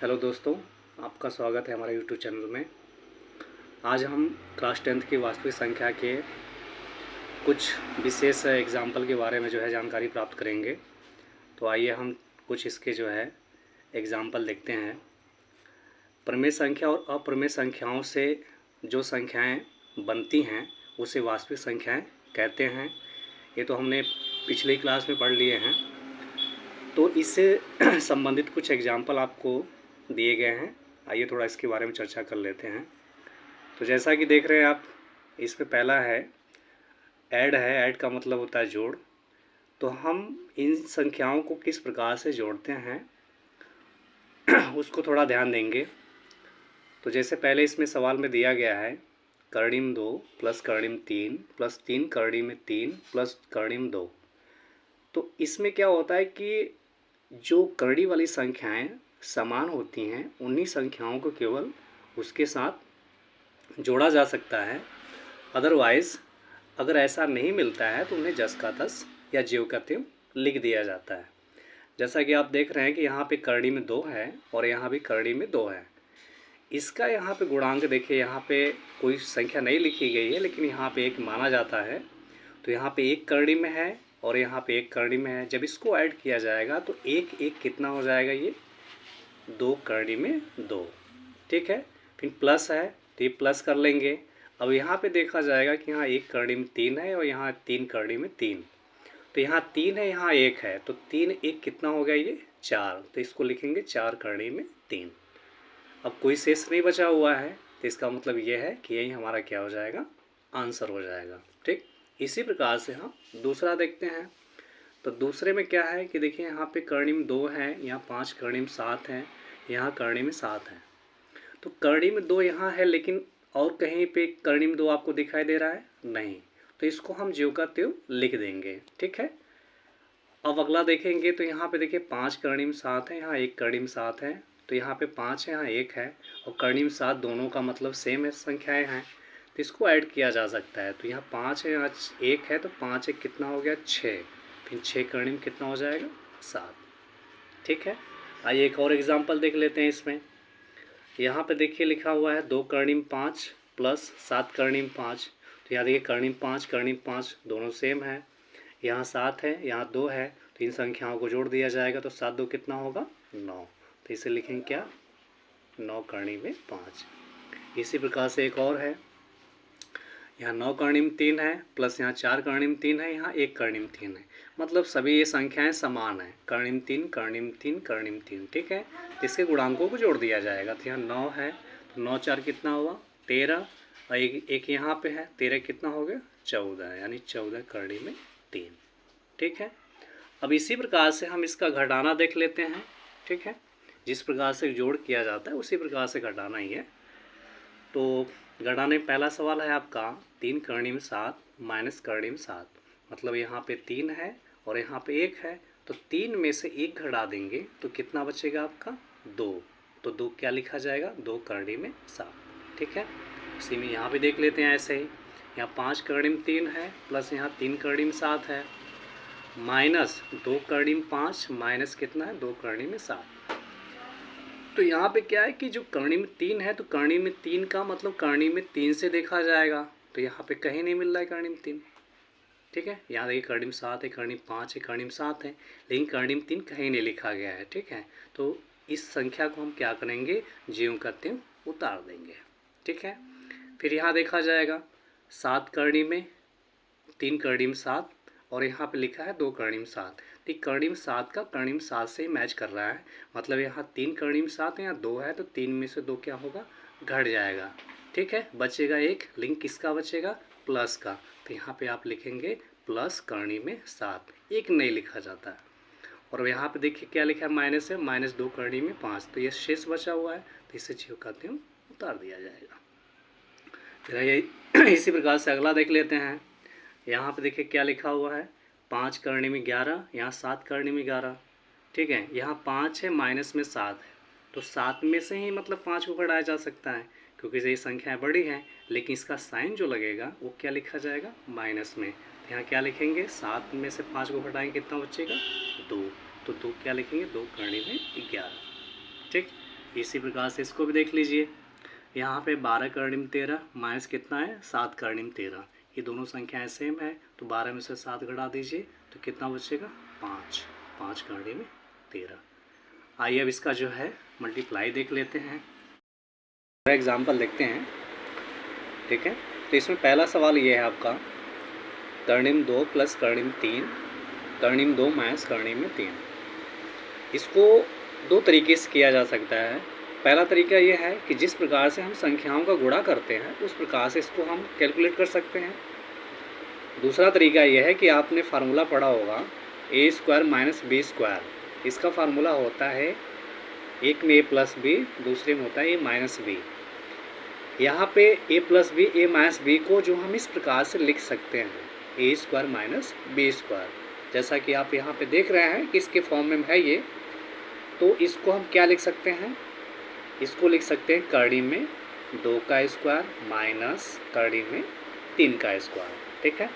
Hello दोस्तों, आपका स्वागत है हमारे यूट्यूब चैनल में। आज हम क्लास 10th की वास्तविक संख्या के कुछ विशेष एग्जाम्पल के बारे में जानकारी प्राप्त करेंगे। तो आइए हम कुछ इसके एग्जाम्पल देखते हैं। प्रमेय संख्या और अप्रमेय संख्याओं से जो संख्याएं बनती हैं उसे वास्तविक संख्याएं कहते हैं। ये तो हमने पिछली क्लास में पढ़ लिए हैं। तो इससे संबंधित कुछ एग्जाम्पल आपको दिए गए हैं। आइए थोड़ा इसके बारे में चर्चा कर लेते हैं। तो जैसा कि देख रहे हैं आप, इसमें पहला है ऐड है। ऐड का मतलब होता है जोड़। तो हम इन संख्याओं को किस प्रकार से जोड़ते हैं उसको थोड़ा ध्यान देंगे। तो जैसे पहले इसमें सवाल में दिया गया है कर्णिम 2 प्लस कर्णिम 3 प्लस 3 कर्णिम 3 प्लस कर्णिम 2। तो इसमें क्या होता है कि जो कर्णी वाली संख्याएं समान होती हैं उन्हीं संख्याओं को केवल उसके साथ जोड़ा जा सकता है। अदरवाइज़ अगर ऐसा नहीं मिलता है तो उन्हें जस का तस या ज्यों का त्यों लिख दिया जाता है। जैसा कि आप देख रहे हैं कि यहाँ पे कर्णी में 2 है और यहाँ भी कर्णी में 2 है। इसका यहाँ पे गुणांक देखिए, यहाँ पे कोई संख्या नहीं लिखी गई है लेकिन यहाँ पे 1 माना जाता है। तो यहाँ पे 1 कर्णी में है और यहाँ पे 1 कर्णी में है। जब इसको ऐड किया जाएगा तो 1 कितना हो जाएगा, ये 2 कर्णी में 2। ठीक है, फिर प्लस है तो ये प्लस कर लेंगे। अब यहाँ पे देखा जाएगा कि यहाँ 1 कर्णी में 3 है और यहाँ 3 कर्णी में 3। तो यहाँ 3 है, यहाँ 1 है, तो 3 1 कितना हो गया, ये 4। तो इसको लिखेंगे 4 कर्णी में 3। अब कोई शेष नहीं बचा हुआ है तो इसका मतलब ये है कि यही हमारा क्या हो जाएगा, आंसर हो जाएगा। ठीक, इसी प्रकार से हम दूसरा देखते हैं। तो दूसरे में क्या है कि देखिए यहाँ पे कर्णिम 2 है, यहाँ 5 कर्णिम 7 है, यहाँ कर्णिम 7 है। तो कर्णिम 2 यहाँ है लेकिन और कहीं पे कर्णिम 2 आपको दिखाई दे रहा है नहीं, तो इसको हम ज्यों का त्यों लिख देंगे। ठीक है, अब अगला देखेंगे तो यहाँ पे देखिए 5 कर्णिम 7 है, यहाँ 1 कर्णिम 7 है। तो यहाँ पे 5 है, यहाँ 1 है और कर्णिम 7 दोनों का मतलब सेम है, संख्याएँ हैं, तो इसको ऐड किया जा सकता है। तो यहाँ 5 है, यहाँ 1 है, तो 5 1 कितना हो गया, 6। फिर 6 कर्णिम कितना हो जाएगा, 7। ठीक है, आइए एक और एग्जांपल देख लेते हैं। इसमें यहाँ पे देखिए लिखा हुआ है 2 कर्णिम 5 प्लस 7 कर्णिम 5। तो यहाँ देखिए कर्णिम 5 दोनों सेम है, यहाँ 7 है, यहाँ 2 है, तो इन संख्याओं को जोड़ दिया जाएगा। तो 7 2 कितना होगा, 9। तो इसे लिखेंगे क्या, 9 कर्णिम में 5। इसी प्रकार से एक और है, यहाँ 9 कर्णिम 3 है प्लस यहाँ 4 कर्णिम 3 है, यहाँ 1 कर्णिम 3 है। मतलब सभी ये संख्याएं समान हैं, कर्णिम 3 कर्णिम 3 कर्णिम 3। ठीक है, तो इसके गुणांकों को जोड़ दिया जाएगा। तो यहाँ 9 है, तो 9 4 कितना हुआ, 13, और एक यहाँ पे है 13 कितना हो गया, 14, यानी 14 कर्णिम में 3। ठीक है, अब इसी प्रकार से हम इसका घटाना देख लेते हैं। ठीक है, जिस प्रकार से जोड़ किया जाता है उसी प्रकार से घटाना ही है। तो घटाने में पहला सवाल है आपका 3 कर्णिम 7 माइनस कर्णिम 7। मतलब यहाँ पे 3 है और यहाँ पे 1 है, तो 3 में से 1 घटा देंगे तो कितना बचेगा आपका, 2। तो 2 क्या लिखा जाएगा, 2 कर्णिम में 7। ठीक है, इसी में यहाँ भी देख लेते हैं ऐसे ही। यहाँ 5 कर्णिम 3 है प्लस यहाँ 3 कर्णिम 7 है, माइनस 2 कर्णिम 5 माइनस कितना है, 2 कर्णिम में 7। तो यहाँ पे क्या है कि जो कर्णी में 3 है तो कर्णी में 3 का मतलब कर्णी में 3 से देखा जाएगा। तो यहाँ पे कहीं नहीं मिल रहा है कर्णी में 3। ठीक है, यहाँ देखिए कर्णी में 7 है, कर्णी में 5 है, कर्णी में 7 है, लेकिन कर्णी में 3 कहीं नहीं लिखा गया है। ठीक है, तो इस संख्या को हम क्या करेंगे, ज्यों का त्यों उतार देंगे। ठीक है, फिर यहाँ देखा जाएगा 7 कर्णी में 3 कर्णी में 7 और यहाँ पे लिखा है 2 कर्णी में 7। तो कर्णिम 7 का कर्णिम 7 से ही मैच कर रहा है। मतलब यहाँ 3 कर्णिम 7 है, यहाँ 2 है, तो 3 में से 2 क्या होगा, घट जाएगा। ठीक है, बचेगा 1, लिंक किसका बचेगा, प्लस का। तो यहाँ पे आप लिखेंगे प्लस कर्णिम में 7, 1 नहीं लिखा जाता है। और यहाँ पे देखिए क्या लिखा है, माइनस है, माइनस 2 कर्णिम में 5। तो ये शेष बचा हुआ है, तो इसे ज्यों का त्यों उतार दिया जाएगा। फिर ये इसी प्रकार से अगला देख लेते हैं। यहाँ पे देखिए क्या लिखा हुआ है, 5 कर्णी में 11, यहाँ 7 कर्णी में 11। ठीक है, यहाँ 5 है, माइनस में 7 है, तो 7 में से ही मतलब 5 को घटाया जा सकता है क्योंकि ये संख्याएं बड़ी हैं, लेकिन इसका साइन जो लगेगा वो क्या लिखा जाएगा, माइनस में। तो यहाँ क्या लिखेंगे, 7 में से 5 को घटाएंगे कितना बचेगा, 2। तो 2 क्या लिखेंगे, 2 कर्णी में 11। ठीक, इसी प्रकार से इसको भी देख लीजिए। यहाँ पे 12 कर्णिम 13 माइनस कितना है 7 कर्णिम 13, ये दोनों संख्याएं सेम है, तो 12 में से 7 घटा दीजिए तो कितना बचेगा 5, 5 कर्णिम 13। आइए अब इसका जो है मल्टीप्लाई देख लेते हैं, एग्जाम्पल देखते हैं। ठीक है, तो इसमें पहला सवाल ये है आपका कर्णिम 2 प्लस कर्णिम 3, कर्णिम 2 माइनस कर्णिम 3। इसको दो तरीके से किया जा सकता है। पहला तरीका ये है कि जिस प्रकार से हम संख्याओं का गुणा करते हैं उस प्रकार से इसको हम कैलकुलेट कर सकते हैं। दूसरा तरीका यह है कि आपने फार्मूला पढ़ा होगा ए स्क्वायर माइनस बी स्क्वायर। इसका फार्मूला होता है एक में ए प्लस बी, दूसरे में होता है ए माइनस बी। यहाँ पे A plus B A minus B को जो हम इस प्रकार से लिख सकते हैं A square minus B square, जैसा कि आप यहाँ पे देख रहे हैं कि इसके फॉर्म में है ये। तो इसको हम क्या लिख सकते हैं, इसको लिख सकते हैं कर्णिम में 2 का स्क्वायर माइनस कर्णिम में 3 का स्क्वायर। ठीक है,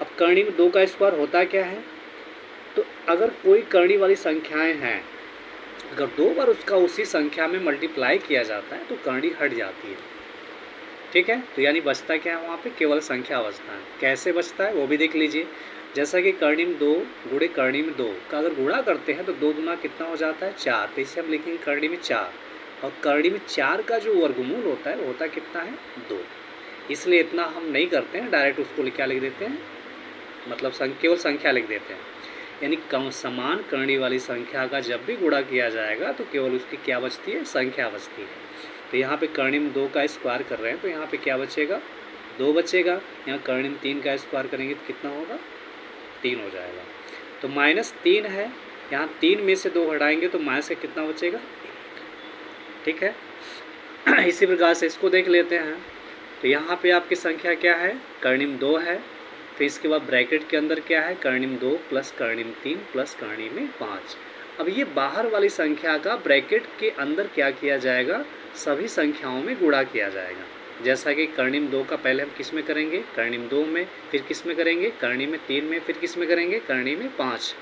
अब कर्णिम में 2 का स्क्वायर होता क्या है, तो अगर कोई कर्णी वाली संख्याएं हैं, अगर 2 बार उसका उसी संख्या में मल्टीप्लाई किया जाता है तो कर्णी हट जाती है। ठीक है, तो यानी बचता क्या है वहाँ पे, केवल संख्या बचता है। कैसे बचता है वो भी देख लीजिए। जैसा कि कर्णिम 2 गुणे कर्णिम 2 का अगर गुणा करते हैं तो 2 गुना कितना हो जाता है 4, तो इसे हम लिखेंगे कर्णिम 4। और कर्णिम 4 का जो वर्गमूल होता है वो होता कितना है 2। इसलिए इतना हम नहीं करते हैं, डायरेक्ट उसको क्या लिख देते हैं, मतलब केवल संख्या लिख देते हैं। यानी कम समान कर्णी वाली संख्या का जब भी गुणा किया जाएगा तो केवल उसकी क्या बचती है, संख्या बचती है। तो यहाँ पे कर्णिम 2 का स्क्वायर कर रहे हैं तो यहाँ पे क्या बचेगा 2 बचेगा। यहाँ कर्णिम 3 का स्क्वायर करेंगे तो कितना होगा 3 हो जाएगा। तो माइनस 3 है, यहाँ 3 में से 2 घटाएंगे तो माइनस से कितना बचेगा। ठीक है, इसी प्रकार से इसको देख लेते हैं। तो यहाँ पे आपकी संख्या क्या है, कर्णिम 2 है, फिर इसके बाद ब्रैकेट के अंदर क्या है कर्णिम 2 प्लस कर्णिम 3 प्लस कर्णिम 5। अब ये बाहर वाली संख्या का ब्रैकेट के अंदर क्या किया जाएगा, सभी संख्याओं में गुणा किया जाएगा। जैसा कि कर्णिम 2 का पहले हम किस में करेंगे, कर्णिम 2 में, फिर किस में करेंगे कर्णिम 3 में, फिर किस में करेंगे कर्णिम 5,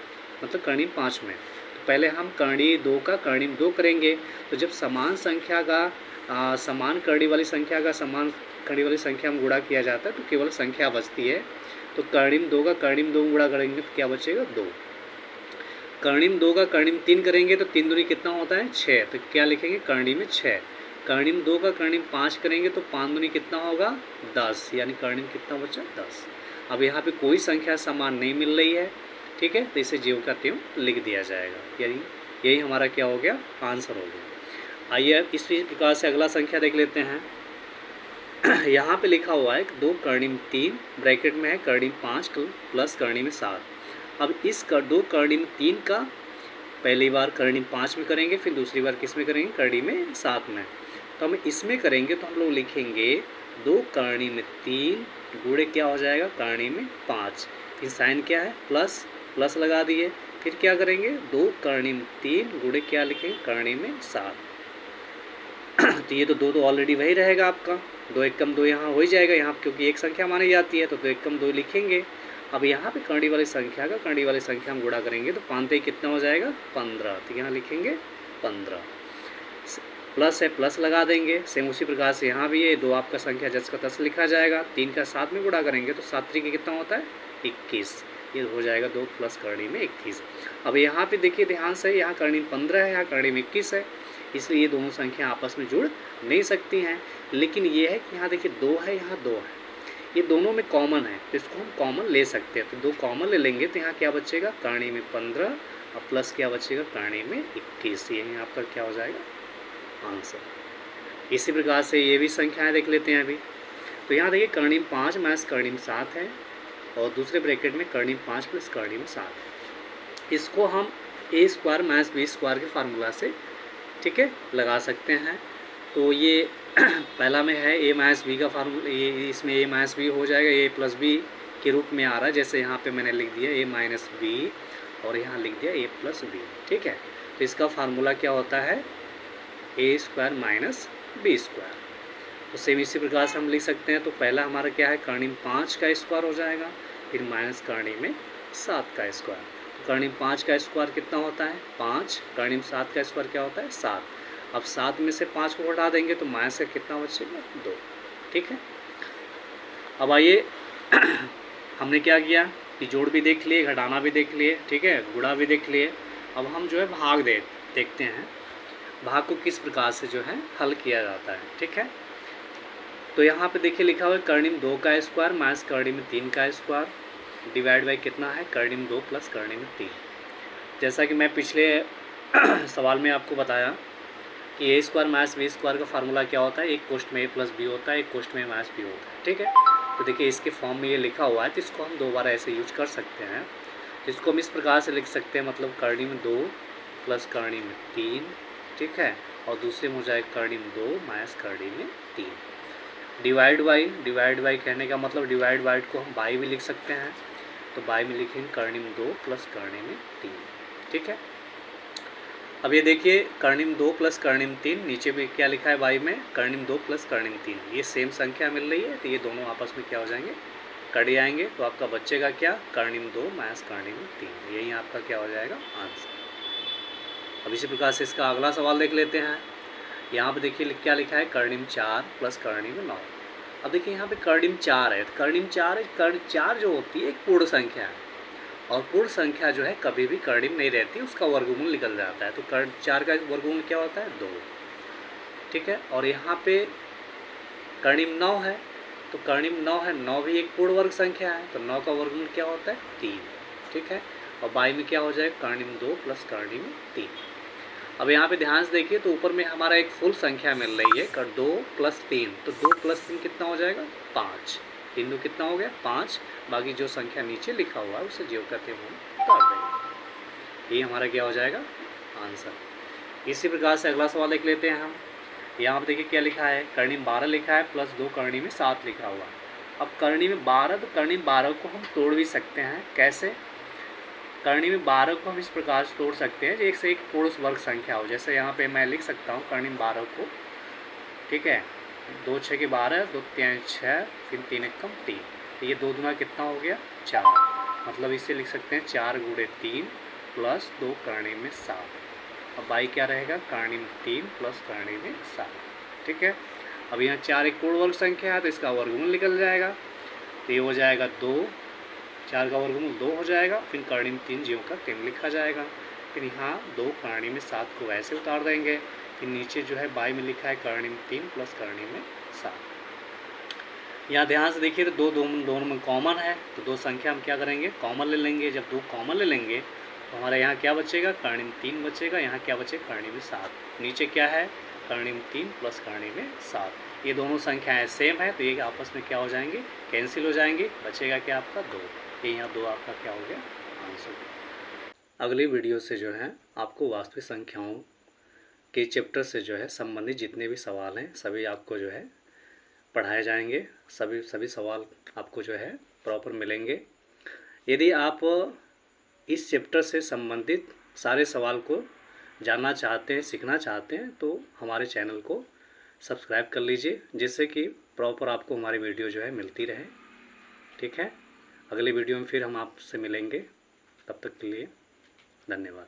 मतलब कर्णिम 5 में। तो पहले हम कर्णिम 2 का कर्णिम 2 करेंगे। तो जब समान संख्या का समान कर्णी वाली संख्या का समान कर्णी वाली संख्या में गुणा किया जाता है तो केवल संख्या बचती है। तो कर्णिम 2 का कर्णिम 2 गुणा करेंगे तो क्या बचेगा 2। कर्णिम 2 का कर्णिम 3 करेंगे तो 3 दूनी कितना होता है 6, तो क्या लिखेंगे कर्णिम 6। कर्णिम 2 का कर्णिम 5 करेंगे तो 5 दूनी कितना होगा 10, यानी कर्णिम कितना बचा 10। अब यहाँ पे कोई संख्या समान नहीं मिल रही है। ठीक है, तो इसे ज्यों का त्यों लिख दिया जाएगा, यानी यही हमारा क्या हो गया, आंसर हो गया। आइए इस प्रकार से अगला संख्या देख लेते हैं। यहाँ पे लिखा हुआ है 2 कर्णिम 3 ब्रैकेट में है कर्णिम 5 प्लस कर्णिम 7। अब इस 2 कर्णिम 3 का पहली बार कर्णिम 5 में करेंगे, फिर दूसरी बार किस में करेंगे कर्णिम 7 में। तो हम इसमें करेंगे तो हम लोग लिखेंगे 2 कर्णिम 3 गुणे क्या हो जाएगा कर्णिम 5, फिर साइन क्या है प्लस, प्लस लगा दिए, फिर क्या करेंगे 2 कर्णिम 3 गुणे क्या लिखेंगे कर्णिम 7। तो ये तो 2 तो ऑलरेडी वही रहेगा आपका, 2 एकम 2 यहाँ हो ही जाएगा यहाँ, क्योंकि एक संख्या मानी जाती है तो 2 एकम 2 लिखेंगे। अब यहाँ पे कर्णी वाली संख्या का कर्णी वाली संख्या हम गुणा करेंगे तो 5 ही कितना हो जाएगा 15, तो यहाँ लिखेंगे 15, प्लस है प्लस लगा देंगे। सेम उसी प्रकार से यहाँ भी ये 2 आपका संख्या जस का तस लिखा जाएगा, 3 का 7 में गुणा करेंगे तो 7 3 कितना होता है 21, ये हो जाएगा 2 प्लस कर्णी में 21। अब यहाँ पे देखिए ध्यान से, यहाँ कर्णी 15 है, यहाँ कर्णी में 21 है, इसलिए ये दोनों संख्या आपस में जुड़ नहीं सकती हैं। लेकिन ये है कि यहाँ देखिए 2 है, यहाँ 2 है, ये दोनों में कॉमन है तो इसको हम कॉमन ले सकते हैं। तो 2 कॉमन ले लेंगे तो यहाँ क्या बचेगा कर्णी में 15 और प्लस क्या बचेगा कर्णी में 21, यही आपका क्या हो जाएगा आंसर। इसी प्रकार से ये भी संख्याएं देख लेते हैं अभी। तो यहाँ देखिए कर्णिम 5 माइनस कर्णिम 7 है और दूसरे ब्रैकेट में कर्णिम 5 प्लस कर्णिम 7। इसको हम ए स्क्वायर माइनस बी स्क्वायर के फार्मूला से ठीक है लगा सकते हैं। तो ये पहला में है ए माइनस बी का फार्मूला, ये इसमें ए माइनस बी हो जाएगा, ए प्लस बी के रूप में आ रहा है, जैसे यहाँ पे मैंने लिख दिया ए माइनस बी और यहाँ लिख दिया ए प्लस बी। ठीक है, तो इसका फार्मूला क्या होता है ए स्क्वायर माइनस बी स्क्वायर। तो सेम इसी प्रकार से हम लिख सकते हैं। तो पहला हमारा क्या है कर्णिम 5 का स्क्वायर हो जाएगा, फिर माइनस कर्णिम 7 का स्क्वायर। तो कर्णिम 5 का स्क्वायर कितना होता है 5, कर्णिम 7 का स्क्वायर क्या होता है 7। अब 7 में से 5 को घटा देंगे तो माइनस का कितना बचेगा 2। ठीक है, अब आइए हमने क्या किया कि जोड़ भी देख लिए, घटाना भी देख लिए, ठीक है, गुणा भी देख लिए। अब हम जो है भाग देखते हैं भाग को किस प्रकार से जो है हल किया जाता है। ठीक है, तो यहाँ पे देखिए लिखा हुआ है कर्णिम 2 का स्क्वायर माइनस कर्णिम 3 का स्क्वायर डिवाइड बाई कितना है कर्णिम 2 प्लस कर्णिम 3। जैसा कि मैं पिछले सवाल में आपको बताया कि ए स्क्वायर माइनस बी स्क्वायर का फार्मूला क्या होता है, एक कोष्ट में ए प्लस बी होता है, एक कोष्ट में माइनस बी होता है। ठीक है, तो देखिए इसके फॉर्म में ये लिखा हुआ है तो इसको हम दो बार ऐसे यूज कर सकते हैं। इसको हम इस प्रकार से लिख सकते हैं, मतलब कर्णिम 2 प्लस कर्णिम 3, ठीक है, और दूसरे में हो जाए कर्णिम 2 माइनस कर्णिम 3। डिवाइड बाई कहने का मतलब डिवाइड बाई को हम बाई भी लिख सकते हैं, तो बाई में लिखेंगे कर्णिम 2 प्लस कर्णिम 3। ठीक है, अब ये देखिए कर्णिम 2 प्लस कर्णिम 3, नीचे भी क्या लिखा है बाई में कर्णिम 2 प्लस कर्णिम 3, ये सेम संख्या मिल रही है तो ये दोनों आपस में क्या हो जाएंगे कट जाएंगे, तो आपका बचेगा क्या कर्णिम 2 माइनस कर्णिम 3, यही आपका क्या हो जाएगा आंसर। अब इसी प्रकार से इसका अगला सवाल देख लेते हैं। यहाँ पे देखिए क्या लिखा है कर्णिम 4 प्लस कर्णिम 9। अब देखिए यहाँ पे कर्णिम 4 है, तो कर्णिम 4 जो होती है एक पूर्ण संख्या है और पूर्ण संख्या जो है कभी भी कर्णिम नहीं रहती, उसका वर्गमूल निकल जाता है, तो 4 का वर्गमूल क्या होता है 2। ठीक है, और यहाँ पे कर्णिम 9 है, तो कर्णिम 9 है, 9 भी एक पूर्ण वर्ग संख्या है, तो 9 का वर्गमूल क्या होता है 3। ठीक है, और बाई में क्या हो जाएगा कर्णिम 2 प्लस कर्णिम 3। अब यहाँ पे ध्यान से देखिए तो ऊपर में हमारा एक फुल संख्या मिल रही है 2 प्लस 3, तो 2 प्लस 3 कितना हो जाएगा 5, 3 2 कितना हो गया 5, बाकी जो संख्या नीचे लिखा हुआ है उसे जो कहते हैं वो उतार देंगे, ये हमारा क्या हो जाएगा आंसर। इसी प्रकार से अगला सवाल देख लेते हैं हम। यहाँ पर देखिए क्या लिखा है कर्णिम 12 लिखा है प्लस 2 कर्णिम 7 लिखा हुआ। अब कर्णिम 12, तो कर्णिम 12 को हम तोड़ भी सकते हैं, कैसे? कर्णिम 12 को हम इस प्रकार से तोड़ सकते हैं एक से एक पूर्ण वर्ग संख्या हो, जैसे यहाँ पे मैं लिख सकता हूँ कर्णिम 12 को, ठीक है, 2 6 के 12, 2 3 6, फिर 3 1 3, तो ये 2 दूना कितना हो गया 4, मतलब इसे लिख सकते हैं 4 गुणे 3 प्लस 2 कर्णिम 7। अब बाई क्या रहेगा कर्णिम 3 प्लस कर्णिम 7। ठीक है, अब यहाँ 4 एक पूर्ण वर्ग संख्या है तो इसका वर्गमूल निकल जाएगा, तो ये हो जाएगा 2, 4 का वर्गमूल 2 हो जाएगा, फिर कर्णिम 3 ज्यों का 3 लिखा जाएगा, फिर यहाँ 2 कर्णिम 7 को ऐसे उतार देंगे, फिर नीचे जो है बाई में लिखा है कर्णिम 3 प्लस कर्णिम 7। यहाँ ध्यान से देखिए तो दोनों में कॉमन है, तो दो संख्या हम क्या करेंगे कॉमन ले लेंगे, जब 2 कॉमन ले लेंगे तो हमारे यहाँ क्या बचेगा कर्णिम 3 बचेगा, यहाँ क्या बचेगा कर्णिम 7, नीचे क्या है कर्णिम 3 प्लस कर्णिम 7, ये दोनों संख्याएं सेम है तो ये आपस में क्या हो जाएंगे कैंसिल हो जाएंगे, बचेगा क्या आपका 2, ये यहाँ 2 आपका क्या हो गया आंसर। अगली वीडियो से जो है आपको वास्तविक संख्याओं के चैप्टर से जो है संबंधित जितने भी सवाल हैं सभी आपको जो है पढ़ाए जाएंगे, सभी सवाल आपको जो है प्रॉपर मिलेंगे। यदि आप इस चैप्टर से संबंधित सारे सवाल को जानना चाहते हैं, सीखना चाहते हैं, तो हमारे चैनल को सब्सक्राइब कर लीजिए, जिससे कि प्रॉपर आपको हमारी वीडियो जो है मिलती रहे। ठीक है, अगले वीडियो में फिर हम आपसे मिलेंगे, तब तक के लिए धन्यवाद।